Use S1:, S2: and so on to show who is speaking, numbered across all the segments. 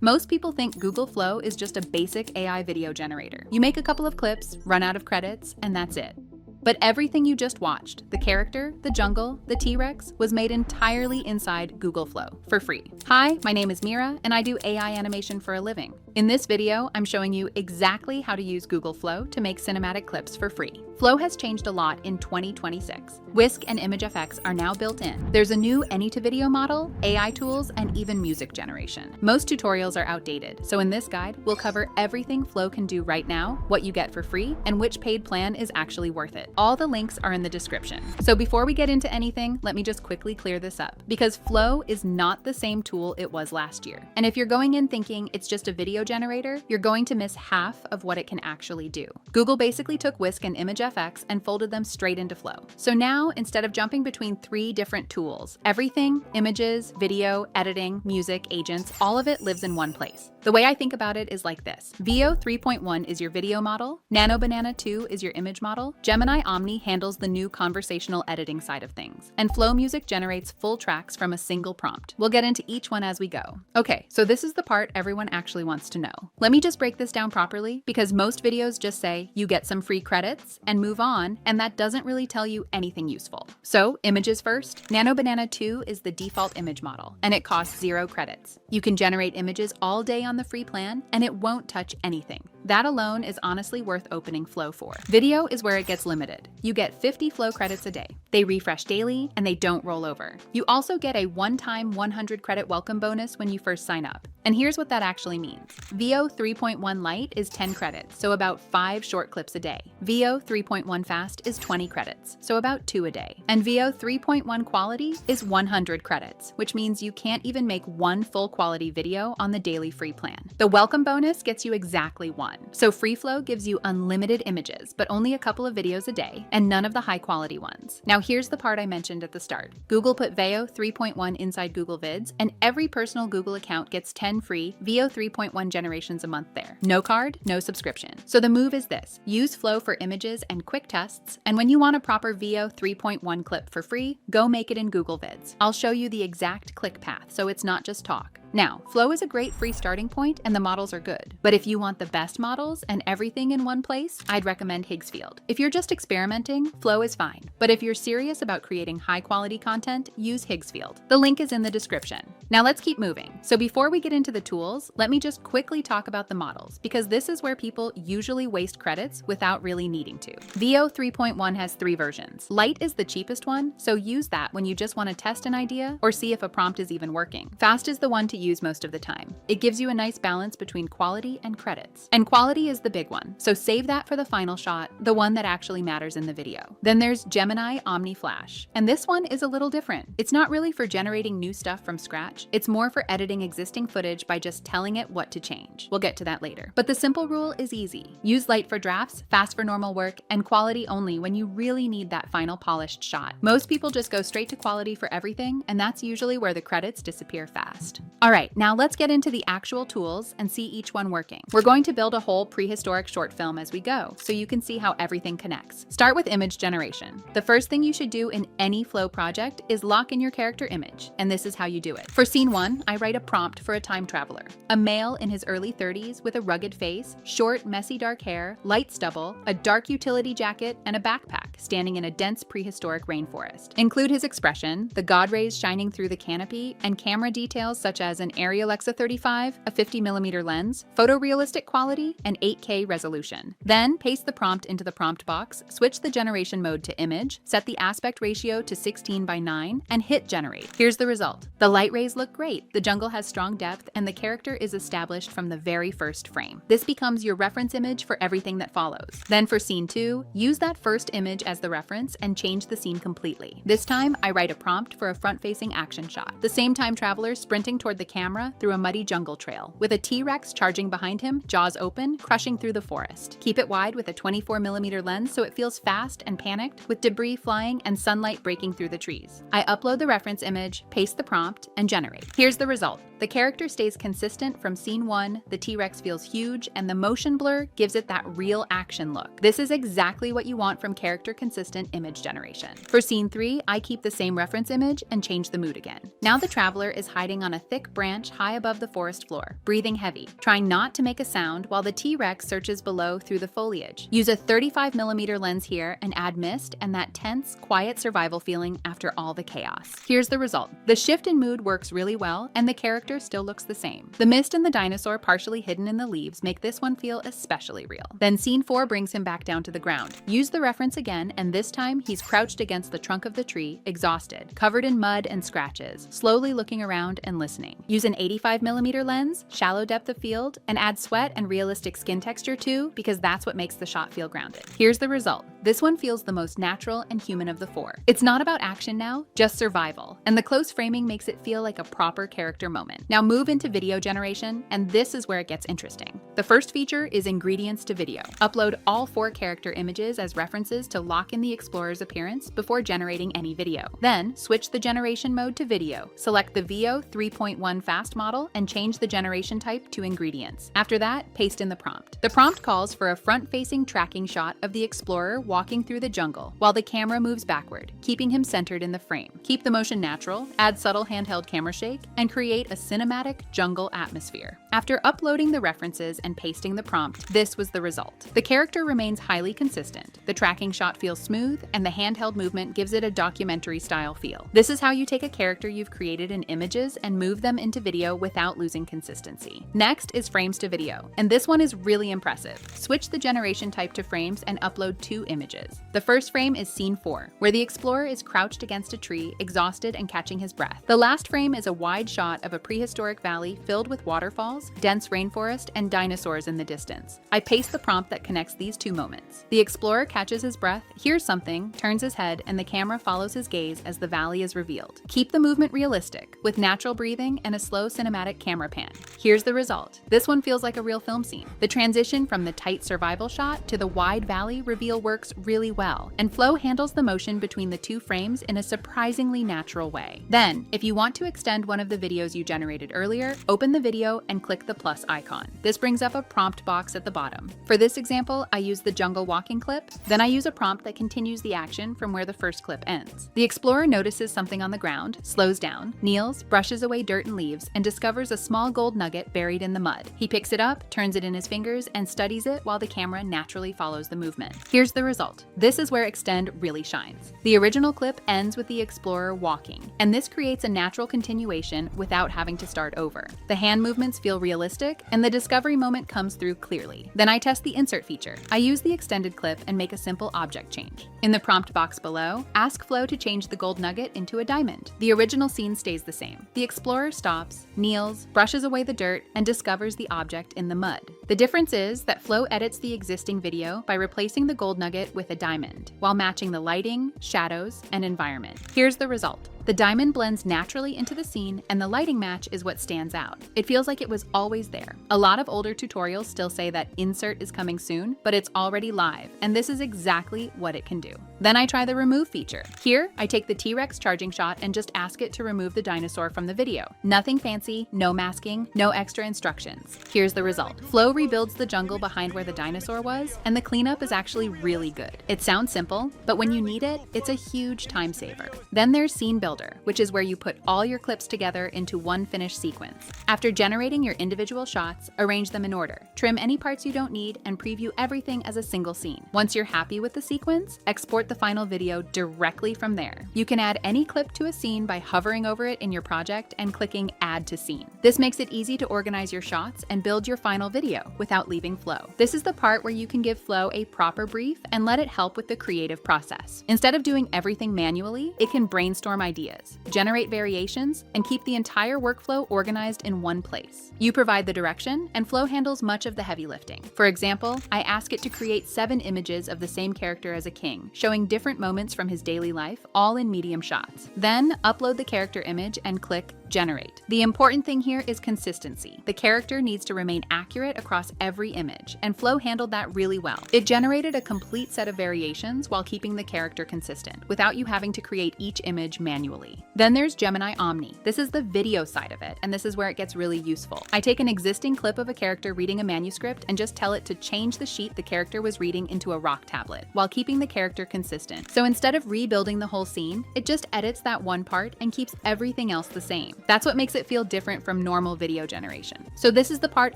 S1: Most people think Google Flow is just a basic AI video generator. You make a couple of clips, run out of credits, and that's it. But everything you just watched, the character, the jungle, the T-Rex, was made entirely inside Google Flow for free. Hi, my name is Mira, and I do AI animation for a living. In this video, I'm showing you exactly how to use Google Flow to make cinematic clips for free. Flow has changed a lot in 2026. Whisk and ImageFX are now built in. There's a new any-to-video model, AI tools, and even music generation. Most tutorials are outdated, so in this guide, we'll cover everything Flow can do right now, what you get for free, and which paid plan is actually worth it. All the links are in the description. So before we get into anything, let me just quickly clear this up, because Flow is not the same tool it was last year. And if you're going in thinking it's just a video generator, you're going to miss half of what it can actually do. Google basically took Whisk and ImageFX and folded them straight into Flow. So now, instead of jumping between 3 different tools, everything, images, video, editing, music, agents, all of it lives in one place. The way I think about it is like this. Veo 3.1 is your video model, Nano Banana 2 is your image model, Gemini Omni handles the new conversational editing side of things, and Flow Music generates full tracks from a single prompt. We'll get into each one as we go. Okay, so this is the part everyone actually wants to know. Let me just break this down properly, because most videos just say you get some free credits and move on, and that doesn't really tell you anything useful. So, images first. Nano Banana 2 is the default image model, and it costs 0 credits. You can generate images all day on the free plan, and it won't touch anything. That alone is honestly worth opening Flow for. Video is where it gets limited. You get 50 Flow credits a day. They refresh daily, and they don't roll over. You also get a one-time 100 credit welcome bonus when you first sign up. And here's what that actually means. Veo 3.1 Lite is 10 credits, so about 5 short clips a day. Veo 3.1 Fast is 20 credits, so about 2 a day. And Veo 3.1 Quality is 100 credits, which means you can't even make one full quality video on the daily free plan. The welcome bonus gets you exactly 1. So Free Flow gives you unlimited images, but only a couple of videos a day, and none of the high quality ones. Now here's the part I mentioned at the start. Google put Veo 3.1 inside Google Vids, and every personal Google account gets 10 free Veo 3.1 generations a month there. No card, no subscription. So the move is this. Use Flow for images and quick tests, and when you want a proper Veo 3.1 clip for free, go make it in Google Vids. I'll show you the exact click path, so it's not just talk. Now, Flow is a great free starting point and the models are good. But if you want the best models and everything in one place, I'd recommend Higgsfield. If you're just experimenting, Flow is fine. But if you're serious about creating high quality content, use Higgsfield. The link is in the description. Now let's keep moving. So before we get into the tools, let me just quickly talk about the models, because this is where people usually waste credits without really needing to. Veo 3.1 has 3 versions. Lite is the cheapest one, so use that when you just want to test an idea or see if a prompt is even working. Fast is the one to use most of the time. It gives you a nice balance between quality and credits. And quality is the big one, so save that for the final shot, the one that actually matters in the video. Then there's Gemini Omni Flash, and this one is a little different. It's not really for generating new stuff from scratch, it's more for editing existing footage by just telling it what to change. We'll get to that later. But the simple rule is easy. Use Lite for drafts, Fast for normal work, and quality only when you really need that final polished shot. Most people just go straight to quality for everything, and that's usually where the credits disappear fast. All right, now let's get into the actual tools and see each one working. We're going to build a whole prehistoric short film as we go, so you can see how everything connects. Start with image generation. The first thing you should do in any Flow project is lock in your character image, and this is how you do it. For scene 1, I write a prompt for a time traveler. A male in his early 30s with a rugged face, short, messy dark hair, light stubble, a dark utility jacket, and a backpack, standing in a dense prehistoric rainforest. Include his expression, the god rays shining through the canopy, and camera details such as an Arri Alexa 35, a 50mm lens, photorealistic quality, and 8K resolution. Then paste the prompt into the prompt box, switch the generation mode to image, set the aspect ratio to 16:9, and hit generate. Here's the result. The light rays look great, the jungle has strong depth, and the character is established from the very first frame. This becomes your reference image for everything that follows. Then for scene 2, use that first image as the reference and change the scene completely. This time, I write a prompt for a front-facing action shot. The same time traveler sprinting toward the camera through a muddy jungle trail, with a T-Rex charging behind him, jaws open, crushing through the forest. Keep it wide with a 24mm lens so it feels fast and panicked, with debris flying and sunlight breaking through the trees. I upload the reference image, paste the prompt, and generate. Here's the result. The character stays consistent from scene 1, the T-Rex feels huge, and the motion blur gives it that real action look. This is exactly what you want from character consistent image generation. For scene 3, I keep the same reference image and change the mood again. Now the traveler is hiding on a thick branch high above the forest floor, breathing heavy, trying not to make a sound while the T-Rex searches below through the foliage. Use a 35mm lens here and add mist and that tense, quiet survival feeling after all the chaos. Here's the result. The shift in mood works really well, and the character still looks the same. The mist and the dinosaur partially hidden in the leaves make this one feel especially real. Then scene 4 brings him back down to the ground. Use the reference again, and this time he's crouched against the trunk of the tree, exhausted, covered in mud and scratches, slowly looking around and listening. Use an 85mm lens, shallow depth of field, and add sweat and realistic skin texture too, because that's what makes the shot feel grounded. Here's the result. This one feels the most natural and human of the 4. It's not about action now, just survival, and the close framing makes it feel like a proper character moment. Now move into video generation, and this is where it gets interesting. The first feature is ingredients to video. Upload all 4 character images as references to lock in the explorer's appearance before generating any video. Then switch the generation mode to video. Select the VO 3.1 fast model and change the generation type to ingredients. After that, paste in the prompt. The prompt calls for a front-facing tracking shot of the explorer walking through the jungle while the camera moves backward, keeping him centered in the frame. Keep the motion natural, add subtle handheld camera shake, and create a cinematic jungle atmosphere. After uploading the references and pasting the prompt, this was the result. The character remains highly consistent, the tracking shot feels smooth, and the handheld movement gives it a documentary-style feel. This is how you take a character you've created in images and move them into video without losing consistency. Next is frames to video, and this one is really impressive. Switch the generation type to frames and upload 2 images. The first frame is scene 4, where the explorer is crouched against a tree, exhausted and catching his breath. The last frame is a wide shot of a prehistoric valley filled with waterfalls, dense rainforest, and dinosaurs in the distance. I paste the prompt that connects these 2 moments. The explorer catches his breath, hears something, turns his head, and the camera follows his gaze as the valley is revealed. Keep the movement realistic, with natural breathing and a slow cinematic camera pan. Here's the result. This one feels like a real film scene. The transition from the tight survival shot to the wide valley reveal works really well, and Flow handles the motion between the 2 frames in a surprisingly natural way. Then, if you want to extend one of the videos you generated earlier, open the video and click the plus icon. This brings up a prompt box at the bottom. For this example, I use the jungle walking clip, then I use a prompt that continues the action from where the first clip ends. The explorer notices something on the ground, slows down, kneels, brushes away dirt and leaves, and discovers a small gold nugget buried in the mud. He picks it up, turns it in his fingers, and studies it while the camera naturally follows the movement. Here's the result. This is where Extend really shines. The original clip ends with the explorer walking, and this creates a natural continuation without having to start over. The hand movements feel realistic, and the discovery moment comes through clearly. Then I test the insert feature. I use the extended clip and make a simple object change. In the prompt box below, ask Flow to change the gold nugget into a diamond. The original scene stays the same. The explorer stops, kneels, brushes away the dirt, and discovers the object in the mud. The difference is that Flow edits the existing video by replacing the gold nugget with a diamond, while matching the lighting, shadows, and environment. Here's the result. The diamond blends naturally into the scene, and the lighting match is what stands out. It feels like it was always there. A lot of older tutorials still say that insert is coming soon, but it's already live, and this is exactly what it can do. Then I try the remove feature. Here, I take the T-Rex charging shot and just ask it to remove the dinosaur from the video. Nothing fancy, no masking, no extra instructions. Here's the result. Flow rebuilds the jungle behind where the dinosaur was, and the cleanup is actually really good. It sounds simple, but when you need it, it's a huge time saver. Then there's Scene Builder, which is where you put all your clips together into one finished sequence. After generating your individual shots, arrange them in order. Trim any parts you don't need and preview everything as a single scene. Once you're happy with the sequence, export the final video directly from there. You can add any clip to a scene by hovering over it in your project and clicking Add to Scene. This makes it easy to organize your shots and build your final video without leaving Flow. This is the part where you can give Flow a proper brief and let it help with the creative process. Instead of doing everything manually, it can brainstorm ideas, generate variations, and keep the entire workflow organized in one place. You provide the direction, and Flow handles much of the heavy lifting. For example, I ask it to create 7 images of the same character as a king, showing different moments from his daily life, all in medium shots. Then, upload the character image and click generate. The important thing here is consistency. The character needs to remain accurate across every image, and Flow handled that really well. It generated a complete set of variations while keeping the character consistent, without you having to create each image manually. Then there's Gemini Omni. This is the video side of it, and this is where it gets really useful. I take an existing clip of a character reading a manuscript and just tell it to change the sheet the character was reading into a rock tablet, while keeping the character consistent. So instead of rebuilding the whole scene, it just edits that one part and keeps everything else the same. That's what makes it feel different from normal video generation. So this is the part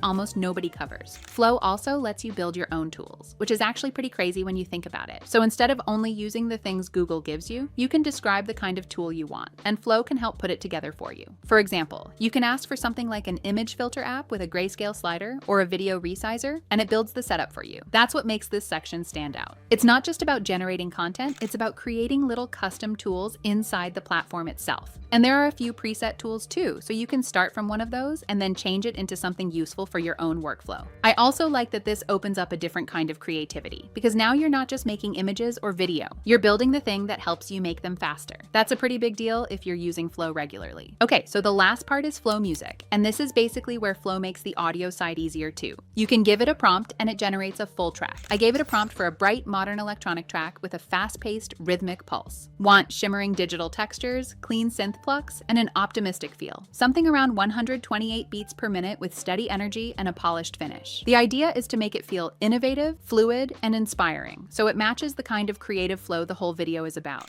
S1: almost nobody covers. Flow also lets you build your own tools, which is actually pretty crazy when you think about it. So instead of only using the things Google gives you, you can describe the kind of tool you want, and Flow can help put it together for you. For example, you can ask for something like an image filter app with a grayscale slider or a video resizer, and it builds the setup for you. That's what makes this section stand out. It's not just about generating content, it's about creating little custom tools inside the platform itself. And there are a few preset tools too, so you can start from one of those and then change it into something useful for your own workflow. I also like that this opens up a different kind of creativity, because now you're not just making images or video, you're building the thing that helps you make them faster. That's a pretty big deal if you're using Flow regularly. Okay, so the last part is Flow Music, and this is basically where Flow makes the audio side easier too. You can give it a prompt and it generates a full track. I gave it a prompt for a bright modern electronic track with a fast-paced rhythmic pulse. Want shimmering digital textures, clean synth plucks, and an optimistic feel. Something around 128 beats per minute with steady energy and a polished finish. The idea is to make it feel innovative, fluid, and inspiring, so it matches the kind of creative flow the whole video is about.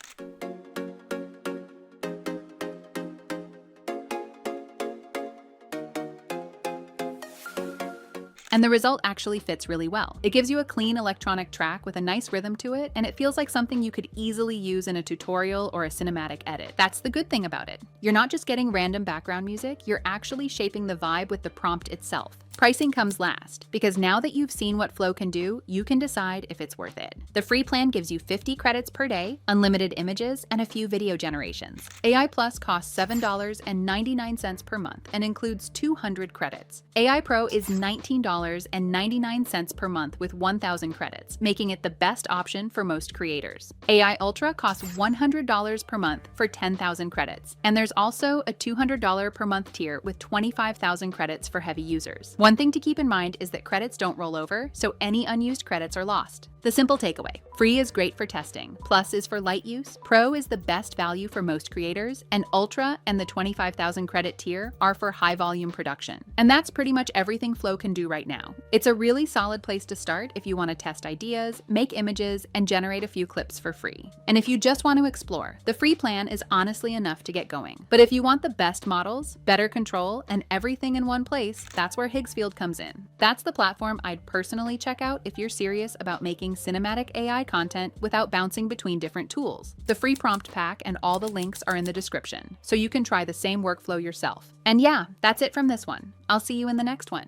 S1: And the result actually fits really well. It gives you a clean electronic track with a nice rhythm to it, and it feels like something you could easily use in a tutorial or a cinematic edit. That's the good thing about it. You're not just getting random background music, you're actually shaping the vibe with the prompt itself. Pricing comes last, because now that you've seen what Flow can do, you can decide if it's worth it. The free plan gives you 50 credits per day, unlimited images, and a few video generations. AI Plus costs $7.99 per month and includes 200 credits. AI Pro is $19.99 per month with 1,000 credits, making it the best option for most creators. AI Ultra costs $100 per month for 10,000 credits, and there's also a $200 per month tier with 25,000 credits for heavy users. One thing to keep in mind is that credits don't roll over, so any unused credits are lost. The simple takeaway: free is great for testing, Plus is for light use, Pro is the best value for most creators, and Ultra and the 25,000 credit tier are for high volume production. And that's pretty much everything Flow can do right now. It's a really solid place to start if you want to test ideas, make images, and generate a few clips for free. And if you just want to explore, the free plan is honestly enough to get going. But if you want the best models, better control, and everything in one place, that's where Higgsfield comes in. That's the platform I'd personally check out if you're serious about making cinematic AI content without bouncing between different tools. The free prompt pack and all the links are in the description, so you can try the same workflow yourself. And yeah, that's it from this one. I'll see you in the next one.